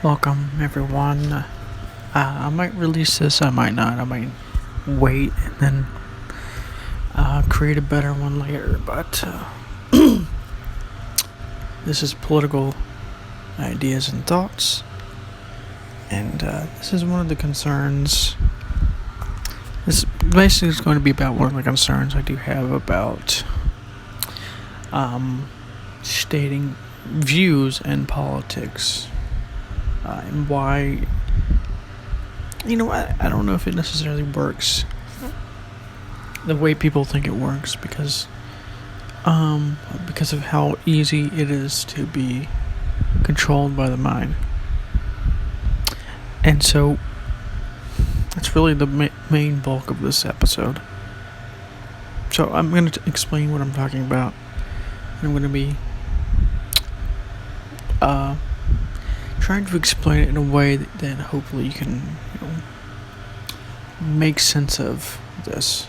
Welcome, everyone. I might release this, I might not. I might wait and then create a better one later. But this is political ideas and thoughts. And this is one of the concerns. This basically is going to be about one of the concerns I do have about stating views in politics. And why, I don't know if it necessarily works the way people think it works because of how easy it is to be controlled by the mind. And so that's really the main bulk of this episode. So I'm going to explain what I'm talking about. I'm going to be trying to explain it in a way that hopefully you can make sense of this.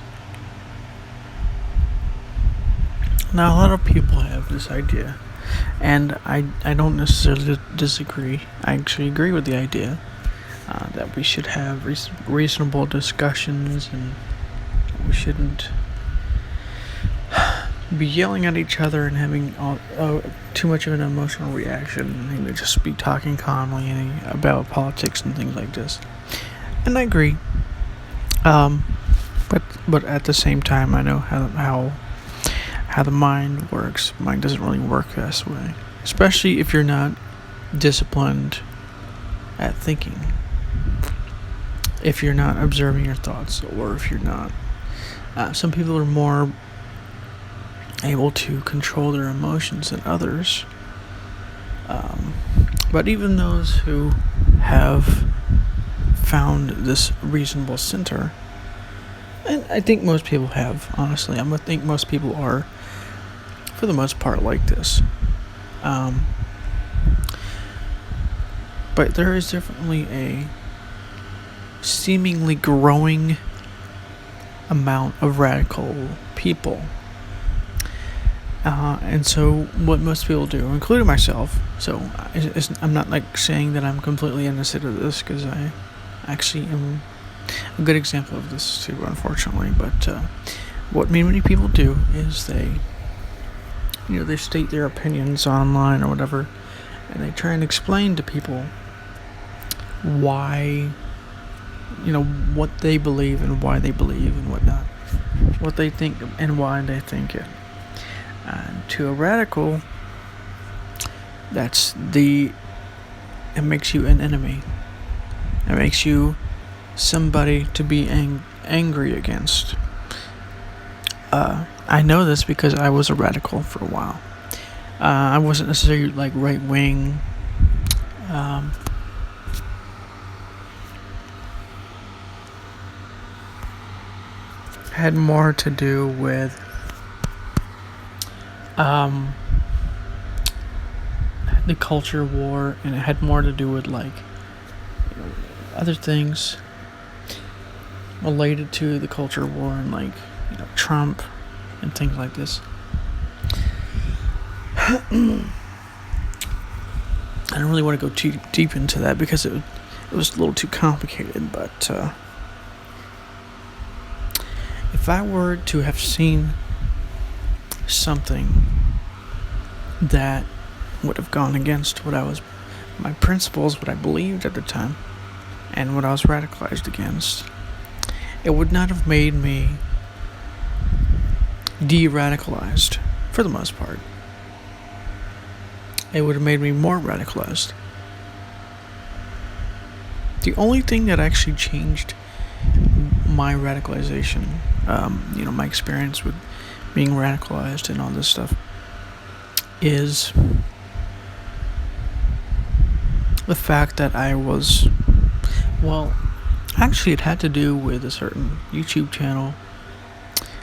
Now, a lot of people have this idea, and I don't necessarily disagree. I actually agree with the idea that we should have reasonable discussions, and we shouldn't be yelling at each other and having too much of an emotional reaction, and just be talking calmly about politics and things like this. And I agree. But at the same time, I know how the mind works. Mind doesn't really work this way, especially if you're not disciplined at thinking. If you're not observing your thoughts, or if you're not, some people are more able to control their emotions than others. But even those who have found this reasonable center, and I think most people have, honestly, I think most people are, for the most part, like this. But there is definitely a seemingly growing amount of radical people. And so what most people do, including myself, so I'm not saying that I'm completely innocent of this, because I actually am a good example of this too, unfortunately. But what many people do is they state their opinions online or whatever, and they try and explain to people why, what they believe and why they believe and whatnot, what they think and why they think it. And to a radical, it makes you an enemy. It makes you somebody to be angry against. I know this because I was a radical for a while. I wasn't necessarily right wing. Had more to do with the culture war, and it had more to do with other things related to the culture war, and Trump and things like this. I don't really want to go too deep into that because it was a little too complicated, but if I were to have seen something that would have gone against my principles, what I believed at the time, and what I was radicalized against, it would not have made me de-radicalized, for the most part. It would have made me more radicalized. The only thing that actually changed my radicalization, my experience with being radicalized and all this stuff, is the fact that I was, actually it had to do with a certain YouTube channel,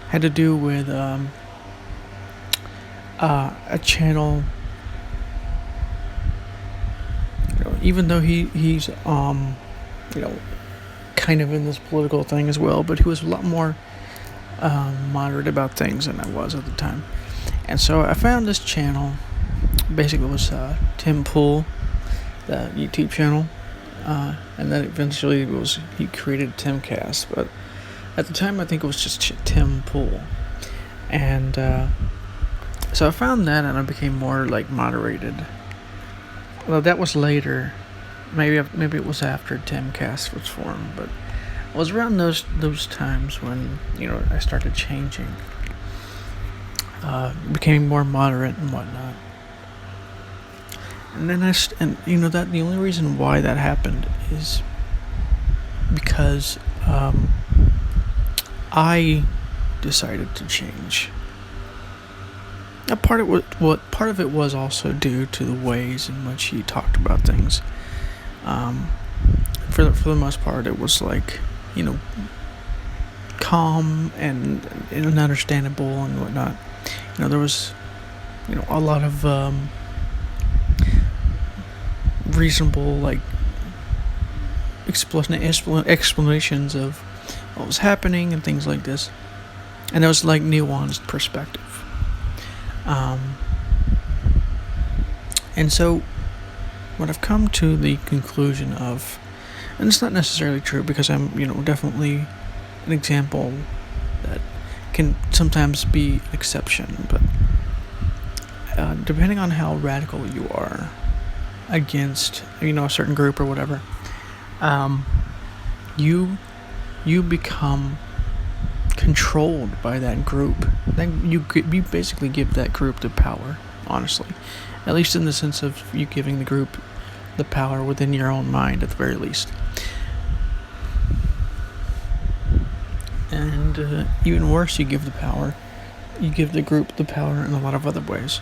had to do with a channel, even though he's kind of in this political thing as well, but he was a lot more moderate about things than I was at the time. And so I found this channel. Basically, it was Tim Pool, the YouTube channel, and then eventually he created Timcast. But at the time, I think it was just Tim Pool, and so I found that, and I became more like moderated. Well, that was later. Maybe it was after Timcast was formed, but it was around those times when I started changing, became more moderate and whatnot. And then that the only reason why that happened is because I decided to change. Now, part of it was also due to the ways in which he talked about things. For the most part, it was like calm and understandable and whatnot. There was a lot of reasonable like explanations of what was happening and things like this, and it was like nuanced perspective. And so what I've come to the conclusion of, and it's not necessarily true because I'm definitely an example that can sometimes be an exception, but depending on how radical you are against a certain group or whatever, you become controlled by that group. Then you basically give that group the power, honestly, at least in the sense of you giving the group the power within your own mind at the very least. And even worse, you give the group the power in a lot of other ways.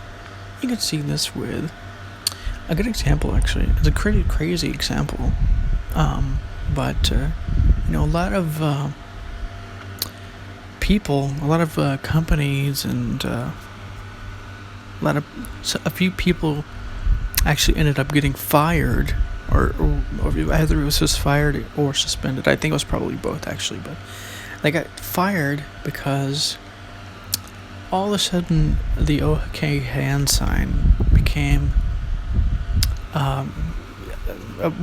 You can see this with a good example, actually. It's a crazy example, but a lot of people, a lot of companies, and a few people actually ended up getting fired, or either it was just fired or suspended. I think it was probably both, actually, but they got fired because all of a sudden the OK hand sign became a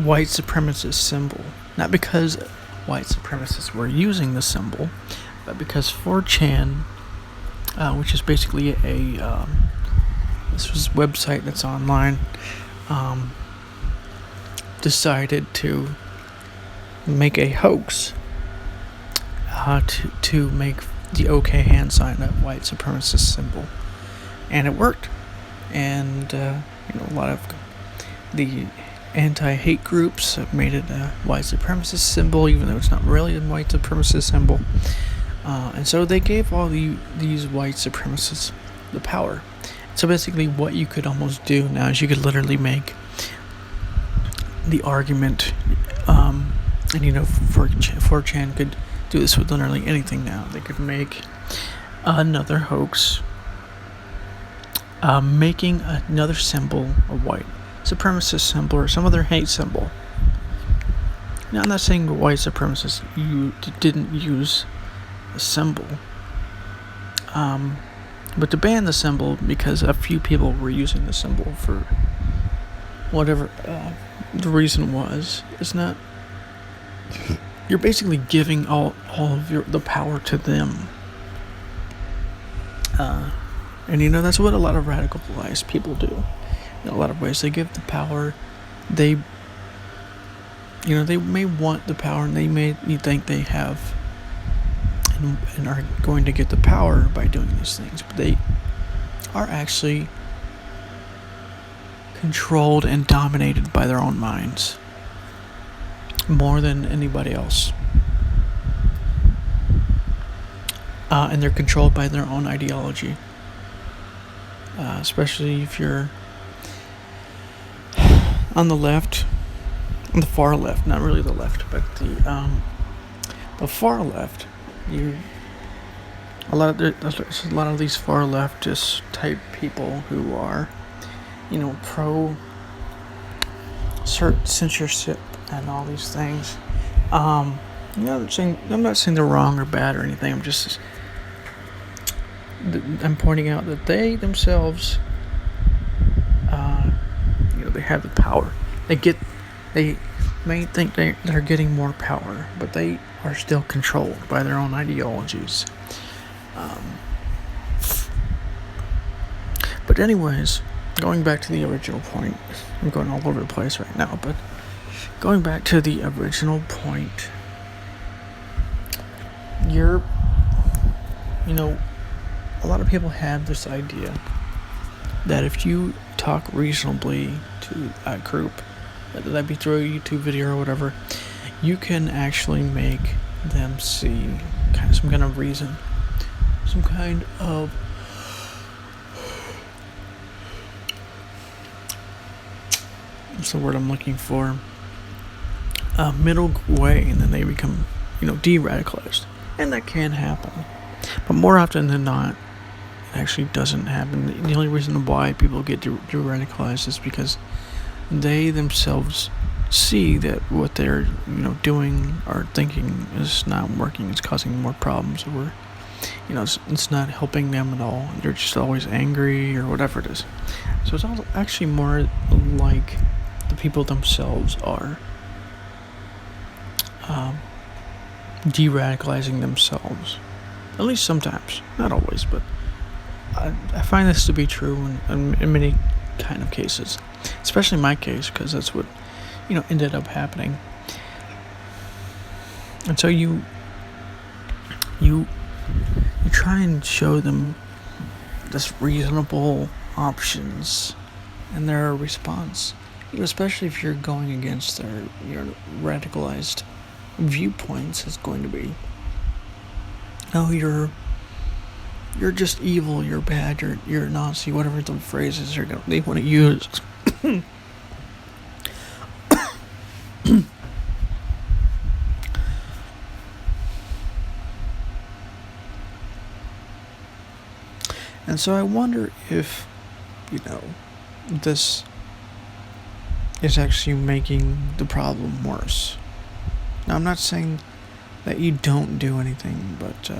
white supremacist symbol. Not because white supremacists were using the symbol, but because 4chan, which is basically this was a website that's online, decided to make a hoax to make the OK hand sign a white supremacist symbol, and it worked. And a lot of the anti-hate groups have made it a white supremacist symbol, even though it's not really a white supremacist symbol. And so they gave all these white supremacists the power. So basically, what you could almost do now is you could literally make the argument, and 4chan could do this with literally anything now. They could make another hoax, making another symbol a white supremacist symbol or some other hate symbol. Now, I'm not saying the white supremacists didn't use a symbol, but to ban the symbol because a few people were using the symbol for whatever the reason was, is not. You're basically giving all of the power to them. And that's what a lot of radicalized people do. In a lot of ways, they give the power. They may want the power, and they may think they have and are going to get the power by doing these things, but they are actually controlled and dominated by their own minds more than anybody else. And they're controlled by their own ideology, especially if you're on the left, on the far left, not really the left, but the far left. A lot of these far leftist type people who are, pro censorship and all these things. I'm not saying they're wrong or bad or anything. I'm pointing out that they themselves, they have the power. they may think they're getting more power, but they are still controlled by their own ideologies. But anyways, going back to the original point, I'm going all over the place right now, but going back to the original point, a lot of people have this idea that if you talk reasonably to a group, whether that be through a YouTube video or whatever, you can actually make them see some kind of reason, some kind of what's the word I'm looking for? A middle way, and then they become, de-radicalized. And that can happen. But more often than not, it actually doesn't happen. The only reason why people get de-radicalized is because they themselves see that what they're, doing or thinking is not working. It's causing more problems, or, it's not helping them at all. They're just always angry or whatever it is. So it's actually more like the people themselves are de-radicalizing themselves. At least sometimes. Not always, but I find this to be true in many kind of cases. Especially in my case, because that's what, ended up happening. And so you try and show them this reasonable options and their response, especially if you're going against your radicalized viewpoints, is going to be, oh, you're just evil, you're bad, you're Nazi, whatever the phrases they want to use. And so I wonder if, this is actually making the problem worse. Now, I'm not saying that you don't do anything, but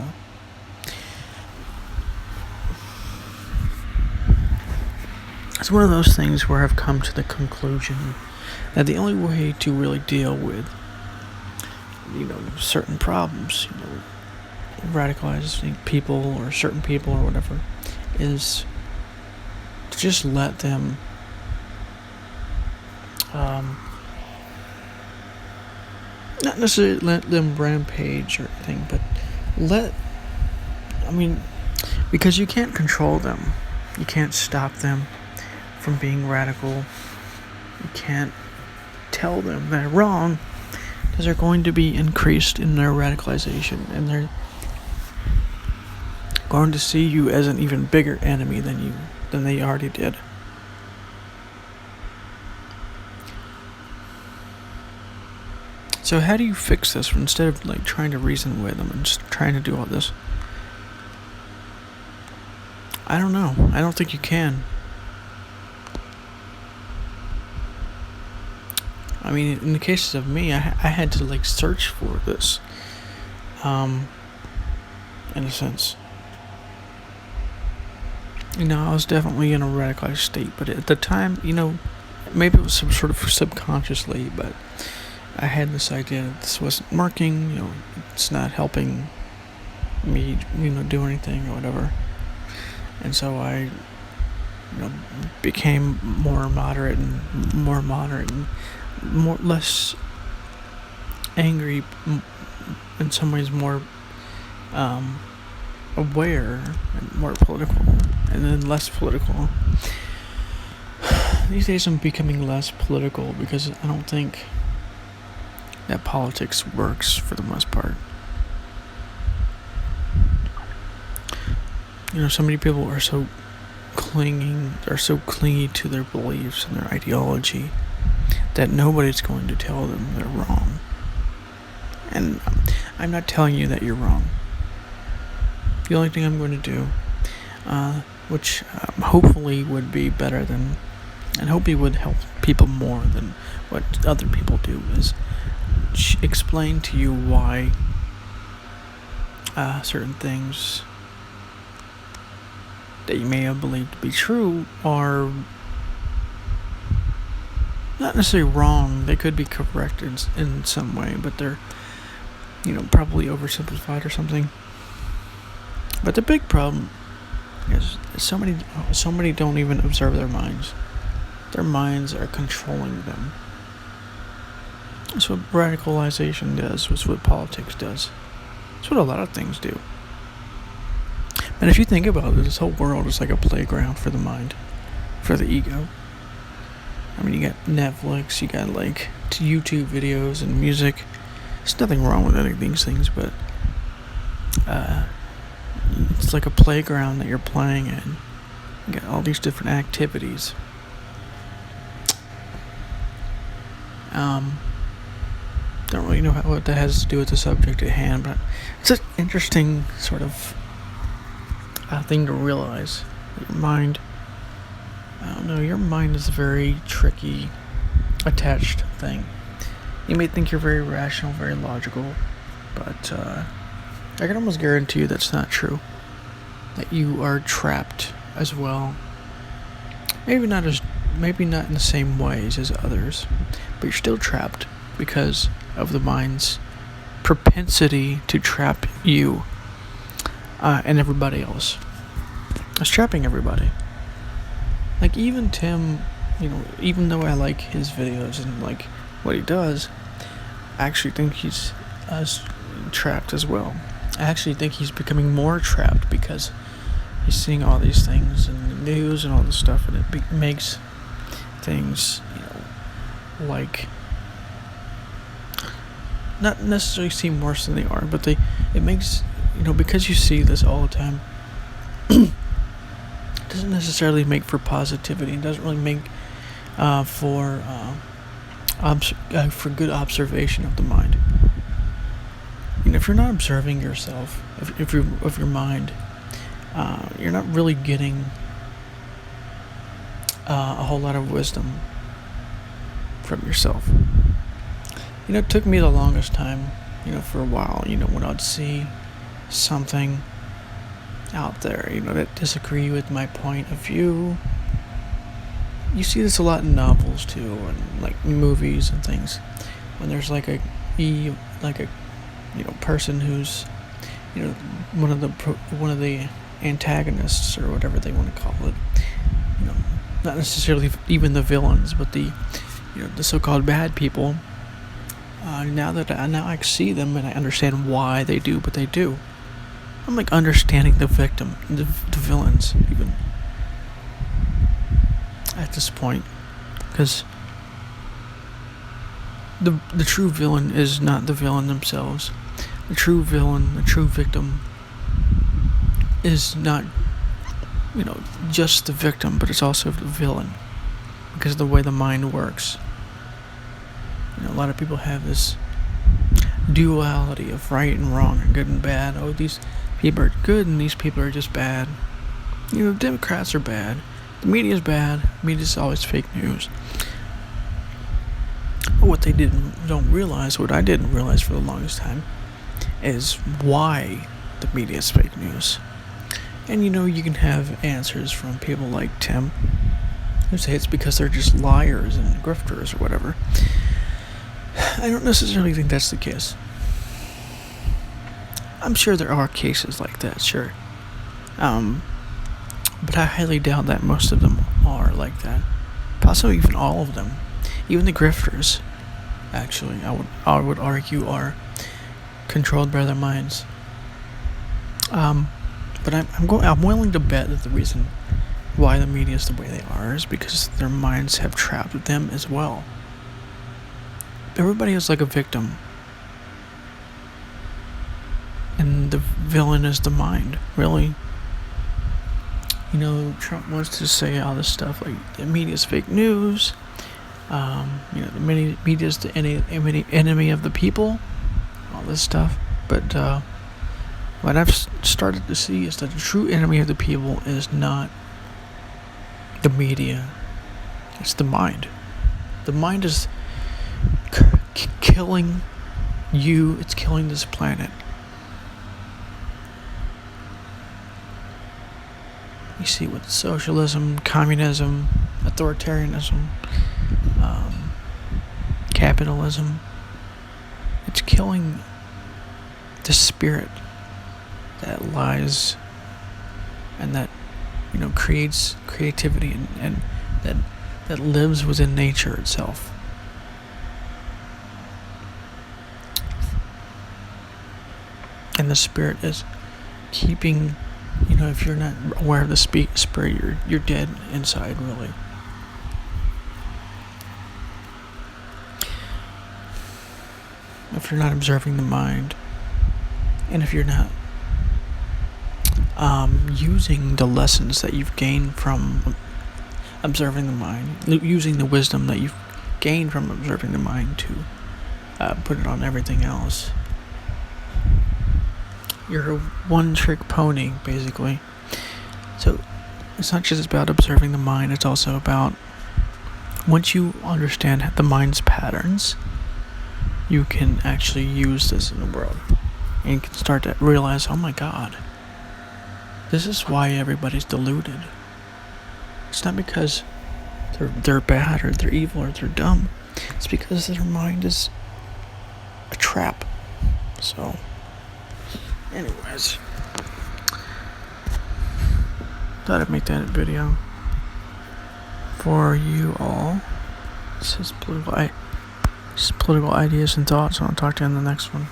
it's one of those things where I've come to the conclusion that the only way to really deal with, certain problems, radicalizing people or certain people or whatever, is to just let them not necessarily let them rampage or anything, but because you can't control them. You can't stop them from being radical. You can't tell them they're wrong, because they're going to be increased in their radicalization, and they're going to see you as an even bigger enemy than they already did. So how do you fix this instead of trying to reason with them and just trying to do all this? I don't know. I don't think you can. I mean, in the cases of me, I had to search for this, in a sense. I was definitely in a radicalized state, but at the time, maybe it was some sort of subconsciously, but I had this idea that this wasn't working, it's not helping me, do anything or whatever. And so I, became more moderate and less angry, in some ways more aware and more political, and then less political. These days I'm becoming less political because I don't think that politics works for the most part. So many people are so clingy to their beliefs and their ideology that nobody's going to tell them they're wrong. And I'm not telling you that you're wrong. The only thing I'm going to do, which hopefully would be better than, and hopefully would help people more than what other people do, is explain to you why certain things that you may have believed to be true are not necessarily wrong. They could be correct in some way, but they're, probably oversimplified or something. But the big problem is so many don't even observe their minds. Their minds are controlling them. That's what radicalization does. That's what politics does. That's what a lot of things do. And if you think about it, this whole world is like a playground for the mind, for the ego. I mean, you got Netflix, you got like YouTube videos and music. There's nothing wrong with any of these things, but it's like a playground that you're playing in. You got all these different activities. Don't really know what that has to do with the subject at hand, but it's an interesting sort of thing to realize. Your mind, I don't know, your mind is a very tricky, attached thing. You may think you're very rational, very logical, but I can almost guarantee you that's not true. That you are trapped as well. Maybe not in the same ways as others, but you're still trapped because of the mind's propensity to trap you and everybody else. It's trapping everybody. Like even Tim, even though I like his videos and like what he does, I actually think he's trapped as well. I actually think he's becoming more trapped because he's seeing all these things in the news and all this stuff, and it makes things, like not necessarily seem worse than they are, but it makes, because you see this all the time, it doesn't necessarily make for positivity. It doesn't really make for good observation of the mind. If you're not observing yourself, if your mind, you're not really getting a whole lot of wisdom from yourself. It took me the longest time, for a while, when I'd see something out there, that disagree with my point of view. You see this a lot in novels too, and like movies and things, when there's like a person who's, one of the antagonists or whatever they want to call it, not necessarily even the villains, but the so-called bad people. Now I see them and I understand why they do what they do. I'm like understanding the victim, the villains even at this point, because the true villain is not the villain themselves. The true villain, the true victim, is not just the victim, but it's also the villain, because of the way the mind works. A lot of people have this duality of right and wrong and good and bad. Oh, these people are good and these people are just bad. Democrats are bad. The media is bad. Media is always fake news. But what they don't realize, what I didn't realize for the longest time, is why the media is fake news. And you can have answers from people like Tim, who say it's because they're just liars and grifters or whatever. I don't necessarily think that's the case. I'm sure there are cases like that, sure. But I highly doubt that most of them are like that. Possibly even all of them. Even the grifters, actually, I would argue, are controlled by their minds. But I'm willing to bet that the reason why the media is the way they are is because their minds have trapped them as well. Everybody is like a victim, and the villain is the mind, really. Trump wants to say all this stuff like the media is fake news, the media is the enemy of the people, all this stuff. But what I've started to see is that the true enemy of the people is not the media, it's the mind. The mind is killing you, it's killing this planet. You see with socialism, communism, authoritarianism, capitalism, it's killing the spirit that lies and that, creates creativity and that lives within nature itself. And the spirit is keeping, if you're not aware of the spirit, you're dead inside, really. If you're not observing the mind, and if you're not using the lessons that you've gained from observing the mind, using the wisdom that you've gained from observing the mind to put it on everything else, you're a one-trick pony, basically. So it's not just about observing the mind, it's also about, once you understand the mind's patterns, you can actually use this in the world. And you can start to realize, oh my God, this is why everybody's deluded. It's not because they're bad or they're evil or they're dumb. It's because their mind is a trap. So, anyways, thought I'd make that video for you all. This is political ideas and thoughts. I'll talk to you in the next one.